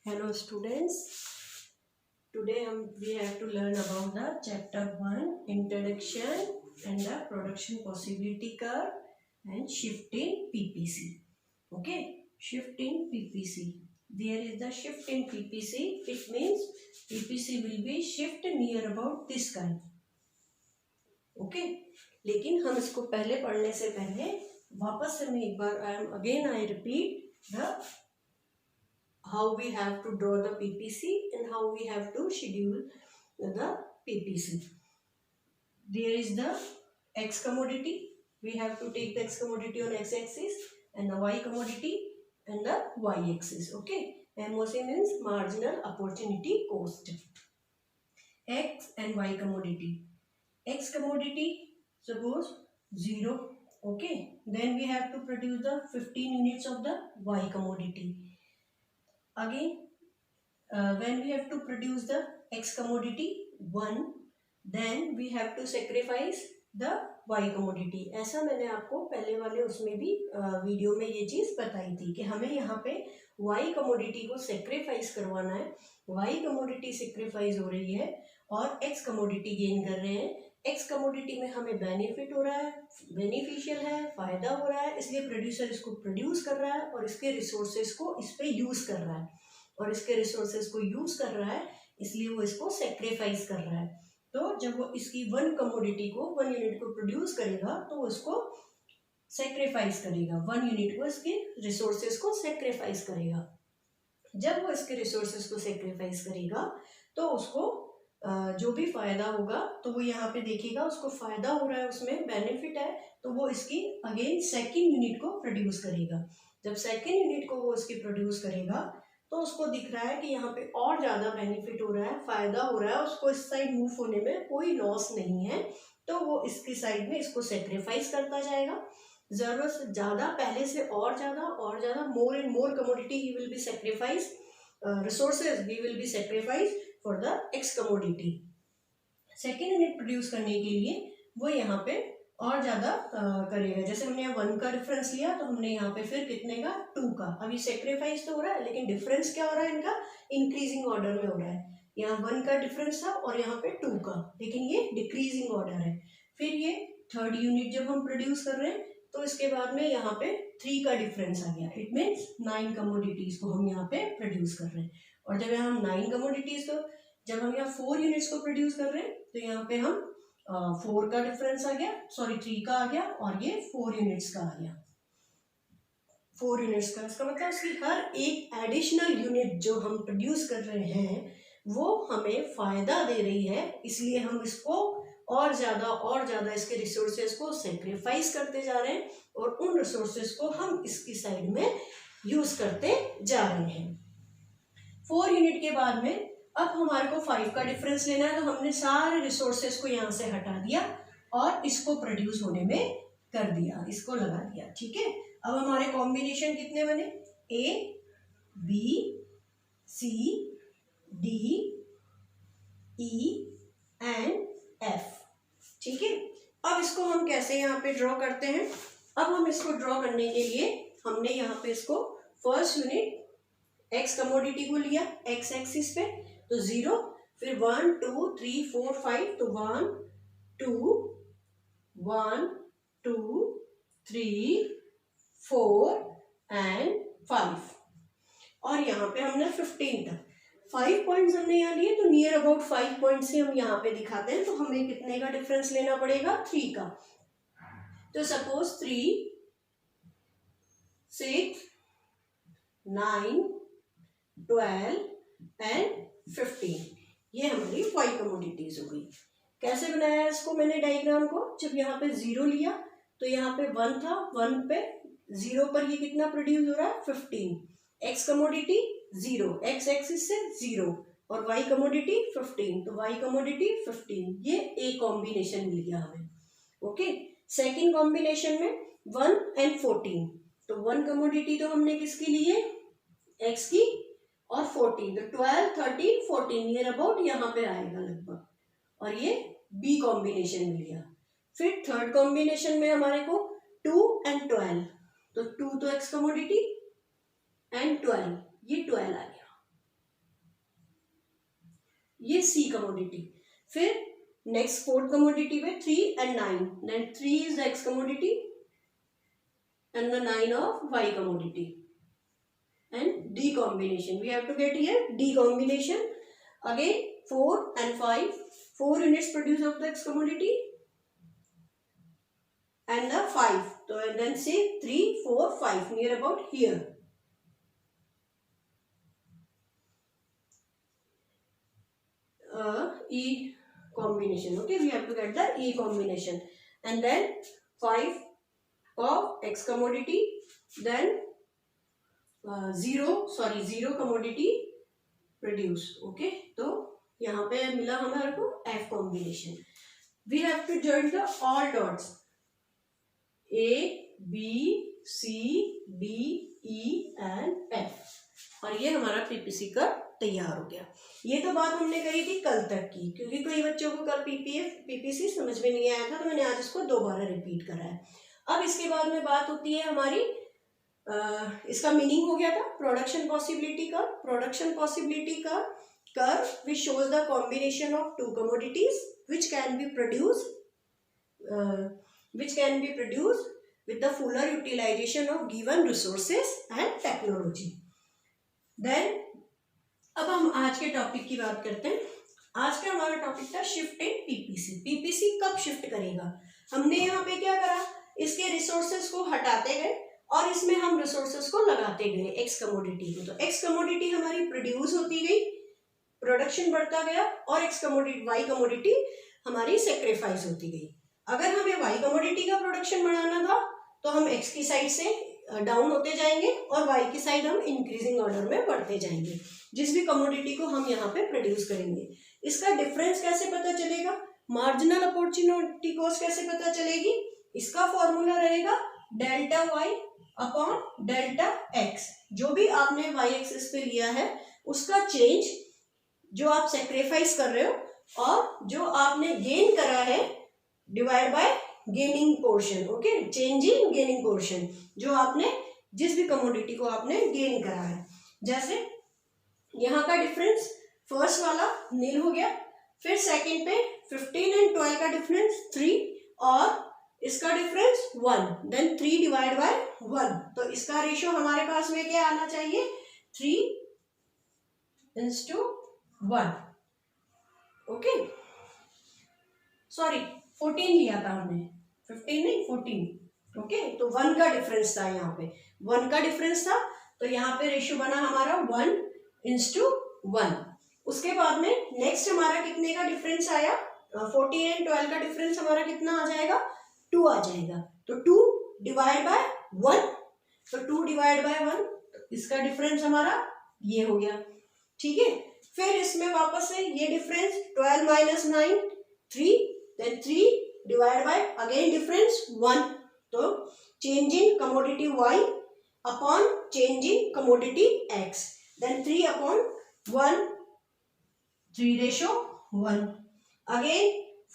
Hello students, today we have to learn about the chapter 1 introduction and the production possibility curve and shift in PPC. Okay, shift in PPC. There is the shift in PPC. It means PPC will be shift near about this kind. Okay, लेकिन हम इसको पहले पढ़ने से पहले वापस से मैं एक बार I repeat the how we have to draw the PPC and how we have to schedule the PPC. There is the X commodity. We have to take the X commodity on X axis and the Y commodity and the Y axis. Okay. MOC means marginal opportunity cost. X and Y commodity. X commodity suppose 0. Okay. Then we have to produce the 15 units of the Y commodity. Again, when we have to produce the X commodity 1, then we have to sacrifice the Y commodity. ऐसा मैंने आपको पहले वाले उसमें भी video में ये चीज़ बताई थी कि हमें यहाँ पे Y commodity को सेक्रीफाइस करवाना है. Y commodity सेक्रीफाइस हो रही है और X commodity गेन कर रहे हैं. X commodity में हमें बेनिफिट हो रहा है, बेनिफिशियल है, फायदा हो रहा है, इसलिए प्रोड्यूसर इसको प्रोड्यूस कर रहा है और इसके रिसोर्सेज को इस पे यूज कर रहा है और इसके रिसोर्सेज को यूज कर रहा है, इसलिए वो इसको सेक्रीफाइस कर रहा है. तो जब वो इसकी 1 कमोडिटी को 1 यूनिट को प्रोड्यूस करेगा तो वो इसको सेक्रीफाइस करेगा, 1 यूनिट को इसके रिसोर्सेज को सेक्रीफाइस करेगा. जब वो इसके रिसोर्सेज को सेक्रीफाइस करेगा तो उसको जो भी फायदा होगा तो वो यहाँ पे देखेगा, उसको फायदा हो रहा है, उसमें बेनिफिट है, तो वो इसकी अगेन सेकेंड यूनिट को प्रोड्यूस करेगा. जब सेकेंड यूनिट को वो इसकी प्रोड्यूस करेगा तो उसको दिख रहा है कि यहाँ पे और ज़्यादा बेनिफिट हो रहा है, फायदा हो रहा है, उसको इस साइड मूव होने में कोई लॉस नहीं है, तो वो इसकी साइड में इसको सेक्रीफाइस करता जाएगा. ज़रूरत से ज़्यादा, पहले से और ज़्यादा more and more commodity he will be sacrifice, resources he will be sacrifice for the X commodity. Second unit produce करने के लिए वो यहाँ पे और ज़्यादा करेगा. जैसे हमने यहाँ 1 का डिफरेंस लिया तो हमने यहाँ पे फिर कितने का 2 का. अभी सेक्रीफाइस तो हो रहा है लेकिन डिफरेंस क्या हो रहा है इनका, इंक्रीजिंग ऑर्डर में हो रहा है. यहाँ 1 का डिफरेंस था और यहाँ पे 2 का, लेकिन ये डिक्रीजिंग ऑर्डर है. फिर ये थर्ड यूनिट जब हम प्रोड्यूस कर रहे हैं तो इसके बाद में यहाँ पे 3 का डिफरेंस आ गया. इट मीन्स 9 कमोडिटीज को हम यहाँ पे प्रोड्यूस कर रहे हैं. और जब हम 9 कमोडिटीज को, जब हम यहाँ 4 यूनिट्स को प्रोड्यूस कर रहे हैं तो यहाँ पे हम 4 का डिफरेंस आ गया, 3 का आ गया और ये 4 यूनिट्स का आ गया. 4 यूनिट्स का, इसका मतलब इसकी हर एक एडिशनल यूनिट जो हम प्रोड्यूस कर रहे हैं वो हमें फायदा दे रही है, इसलिए हम इसको और ज़्यादा इसके रिसोर्सेज को सेक्रीफाइस करते जा रहे हैं और उन रिसोर्सेज को हम इसकी साइड में यूज करते जा रहे हैं. 4 यूनिट के बाद में अब हमारे को 5 का डिफरेंस लेना है, तो हमने सारे रिसोर्सेज को यहाँ से हटा दिया और इसको प्रोड्यूस होने में कर दिया, इसको लगा दिया. ठीक है, अब हमारे कॉम्बिनेशन कितने बने, A, B, C, D, E and F. ठीक है, अब इसको हम कैसे यहाँ पे ड्रॉ करते हैं. अब हम इसको ड्रॉ करने के लिए हमने यहाँ पे इसको फर्स्ट यूनिट X कमोडिटी को लिया X एक्सिस पे, तो 0, फिर 1 2 3 4 5, तो 1 2 1 2 3 4 एंड 5. और यहाँ पे हमने 15 तक 5 पॉइंट्स हमने यहाँ लिए, तो नियर अबाउट 5 पॉइंट से हम यहाँ पे दिखाते हैं, तो हमें कितने का डिफरेंस लेना पड़ेगा, 3 का. तो सपोज 3 6 9 12 एंड 15, ये हमारी Y कमोडिटीज हो गई. कैसे बनाया इसको मैंने डायग्राम को, जब यहाँ पे 0 लिया तो यहाँ पे 1 था, 1 पे 0 पर ये कितना प्रोड्यूस हो रहा है, 15. X कमोडिटी 0, X एक्सिस से 0 और Y कमोडिटी 15, तो Y कमोडिटी 15, ये A कॉम्बिनेशन मिल गया हमें. ओके, सेकेंड कॉम्बिनेशन में 1 एंड 14, तो 1 कमोडिटी तो हमने किसकी ली है, X की, और 14, तो 12 13 14 नियर अबाउट यहाँ पे आएगा लगभग, और ये B कॉम्बिनेशन मिल गया. फिर थर्ड कॉम्बिनेशन में हमारे को 2 एंड 12, तो 2 तो X कमोडिटी एंड 12, ये 12 आ गया. ये सी कमोडिटी। फिर नेक्स्ट फोर्थ कमोडिटी पे 3 and 9, then 3 is the X commodity and the 9 of Y commodity. And D combination, we have to get here D combination. Again 4 and 5, 4 units produced of the X commodity and the 5. So and then say 3, 4, 5 near about here. E combination. Okay, we have to get the E combination, and then 5 of X commodity, then 0 commodity produce. Okay, तो यहाँ पे मिला हमारे को F combination. We have to join the all dots A, B, C, D, E and F, और ये हमारा PPC का तैयार हो गया। ये तो बात हमने करी थी कल तक की, क्योंकि कई बच्चों को कल पीपीसी समझ में नहीं आया था, तो मैंने आज इसको दोबारा रिपीट करा है। अब इसके बाद में बात होती है हमारी इसका मीनिंग हो गया था प्रोडक्शन पॉसिबिलिटी का। प्रोडक्शन पॉसिबिलिटी का curve which shows the combination of to commodities which can be produced with the fuller utilization of given resources and technology. Then अब हम आज के टॉपिक की बात करते हैं। आज का हमारा टॉपिक था शिफ्ट इन पीपीसी। पीपीसी कब शिफ्ट करेगा? हमने यहाँ पे क्या करा, इसके रिसोर्सेज को हटाते गए और इसमें हम रिसोर्सेज को लगाते गए एक्स कमोडिटी को। तो एक्स कमोडिटी हमारी प्रोड्यूस होती गई, प्रोडक्शन बढ़ता गया, और एक्स कमोडिटी वाई कमोडिटी हमारी सेक्रीफाइस होती गई। अगर हमें वाई कमोडिटी का प्रोडक्शन बढ़ाना था तो हम एक्स की साइड से डाउन होते जाएंगे और वाई की साइड हम इंक्रीजिंग ऑर्डर में बढ़ते जाएंगे, जिस भी कमोडिटी को हम यहाँ पे प्रोड्यूस करेंगे। इसका डिफरेंस कैसे पता चलेगा? मार्जिनल अपॉर्चुनिटी कॉस्ट कैसे पता चलेगी? इसका फॉर्मूला रहेगा delta Y upon delta X. जो भी आपने वाई एक्सिस पे लिया है उसका चेंज, जो आप सेक्रीफाइस कर रहे हो और जो आपने गेन करा है, divide by gaining portion. Okay, change in gaining portion, जो आपने जिस भी कमोडिटी को आपने गेन करा है। जैसे यहाँ का डिफरेंस फर्स्ट वाला नील हो गया, फिर सेकंड पे 15 and 12 का डिफरेंस 3 और इसका डिफरेंस 1, देन 3 डिवाइड बाय 1। तो इसका रेशियो हमारे पास में क्या आना चाहिए? 3:1। ओके, सॉरी 14 लिया था हमने, 15 नहीं 14। ओके, तो 1 का डिफरेंस था, यहाँ पे 1 का डिफरेंस था, तो यहाँ पे रेशियो बना हमारा 1:1। उसके बाद में नेक्स्ट हमारा कितने का डिफरेंस आया? 14 and 12 का डिफरेंस हमारा कितना आ जाएगा? 2 आ जाएगा। तो 2 डिवाइड बाय 1, तो 2 डिवाइड बाय 1, तो इसका डिफरेंस हमारा ये हो गया। ठीक है, फिर इसमें वापस से ये difference 12 minus 9 3, then 3 divide by again difference 1। तो change in commodity Y upon change in commodity X, then 3 upon 1, 3:1, again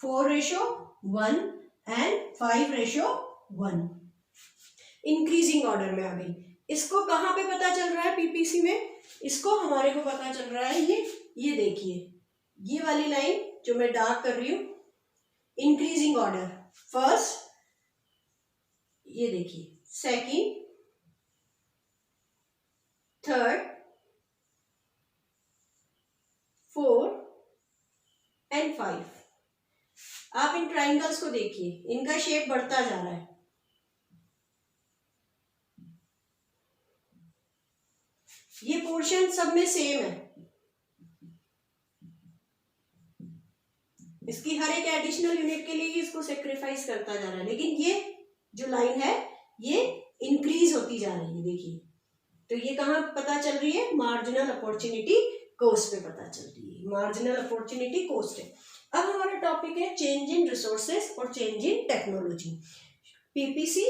4:1 and 5:1। Increasing order में आ गई। इसको कहाँ पे पता चल रहा है पीपीसी में? इसको हमारे को पता चल रहा है ये देखिए, ये वाली लाइन जो मैं डार्क कर रही हूँ, इंक्रीजिंग ऑर्डर। फर्स्ट ये देखिए, सेकंड, थर्ड, फोर्थ एंड 5। आप इन ट्राइंगल्स को देखिए, इनका शेप बढ़ता जा रहा है। ये पोर्शन सब में सेम है, इसकी हर एक एडिशनल यूनिट के लिए इसको सेक्रीफाइस करता जा रहा है, लेकिन ये जो लाइन है ये इंक्रीज होती जा रही है। देखिए, तो ये कहाँ पता चल रही है? मार्जिनल अपॉर्चुनिटी कॉस्ट पे पता चल रही है, मार्जिनल अपॉर्चुनिटी कॉस्ट है। अब हमारा टॉपिक है चेंज इन रिसोर्सेस और change in technology. PPC,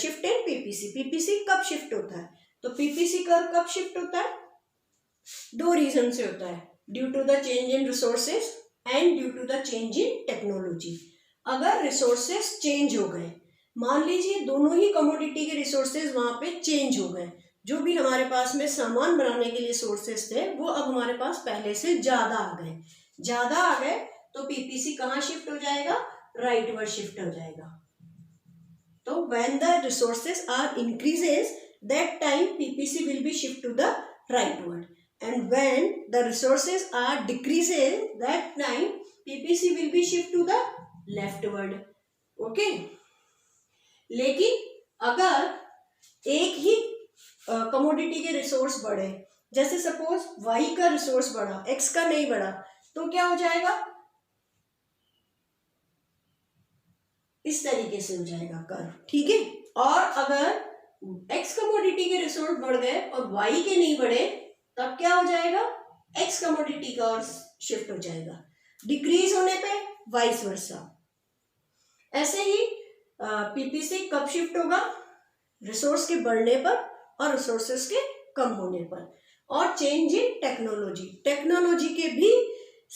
shift in PPC. PPC कब शिफ्ट होता है? तो पीपीसी कर्व कब शिफ्ट होता है? 2 रीजन से होता है, due to the change in resources and due to the change in technology. अगर रिसोर्सेस चेंज हो गए, मान लीजिए दोनों ही कमोडिटी के रिसोर्सेज वहां पे चेंज हो गए, जो भी हमारे पास में सामान बनाने के लिए सोर्सेस थे वो अब हमारे पास पहले से ज्यादा आ गए, तो पीपीसी कहाँ शिफ्ट हो जाएगा, राइटवर्ड शिफ्ट हो जाएगा। तो when the resources are increases that time PPC will be shift to the rightward, and when the resources are decreases that time PPC will be shift to the leftward. Okay, लेकिन अगर एक ही commodity के resource बढ़े, जैसे suppose Y का resource बढ़ा, X का नहीं बढ़ा, तो क्या हो जाएगा, इस तरीके से हो जाएगा कर्व, ठीक है। और अगर एक्स कमोडिटी के रिसोर्स बढ़ गए और वाई के नहीं बढ़े, तब क्या हो जाएगा, एक्स कमोडिटी का और शिफ्ट हो जाएगा, डिक्रीज होने पे वाइस वर्सा। ऐसे ही पीपीसी कब शिफ्ट होगा, रिसोर्स के बढ़ने पर और रिसोर्सेस के कम होने पर। और चेंज इन टेक्नोलॉजी के भी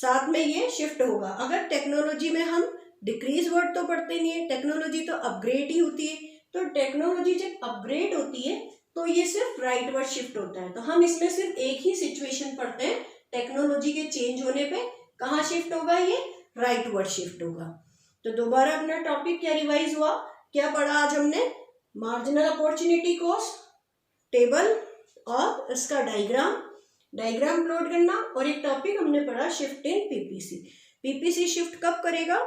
साथ में ये शिफ्ट होगा। अगर टेक्नोलॉजी में हम डिक्रीज वर्ड तो पढ़ते नहीं है, टेक्नोलॉजी तो अपग्रेड ही होती है, तो टेक्नोलॉजी जब अपग्रेड होती है तो ये सिर्फ राइटवर्ड शिफ्ट होता है। तो हम इसमें सिर्फ एक ही सिचुएशन पढ़ते हैं, टेक्नोलॉजी के चेंज होने पे कहाँ शिफ्ट होगा, ये राइटवर्ड शिफ्ट होगा। तो दोबारा अपना टॉपिक क्या रिवाइज हुआ, क्या पढ़ा आज हमने, मार्जिनल अपॉर्चुनिटी कॉस्ट टेबल और इसका डायग्राम प्लॉट करना, और एक टॉपिक हमने पढ़ा शिफ्ट इन पीपीसी शिफ्ट कब करेगा,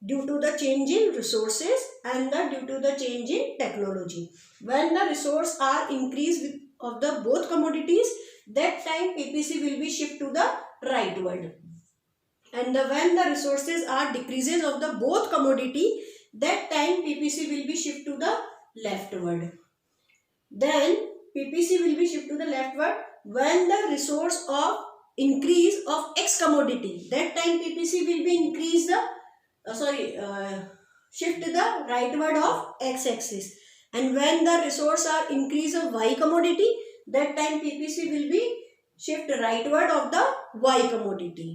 due to the change in resources and due to the change in technology. When the resource are increase of the both commodities that time PPC will be shift to the rightward, and when the resources are decreases of the both commodity that time PPC will be shift to the leftward. Then PPC will be shift to the leftward when the resource of increase of X commodity, that time PPC will be increase the shift to the rightward of X axis, and when the resource are increase of Y commodity, that time PPC will be shift rightward of the Y commodity.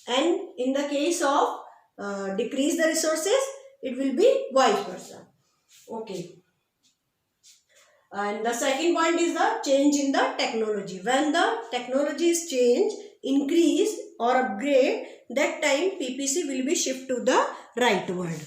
And in the case of decrease the resources, it will be vice versa. Okay. And the second point is the change in the technology. When the technology is change, increase or upgrade, that time PPC will be shift to the rightward.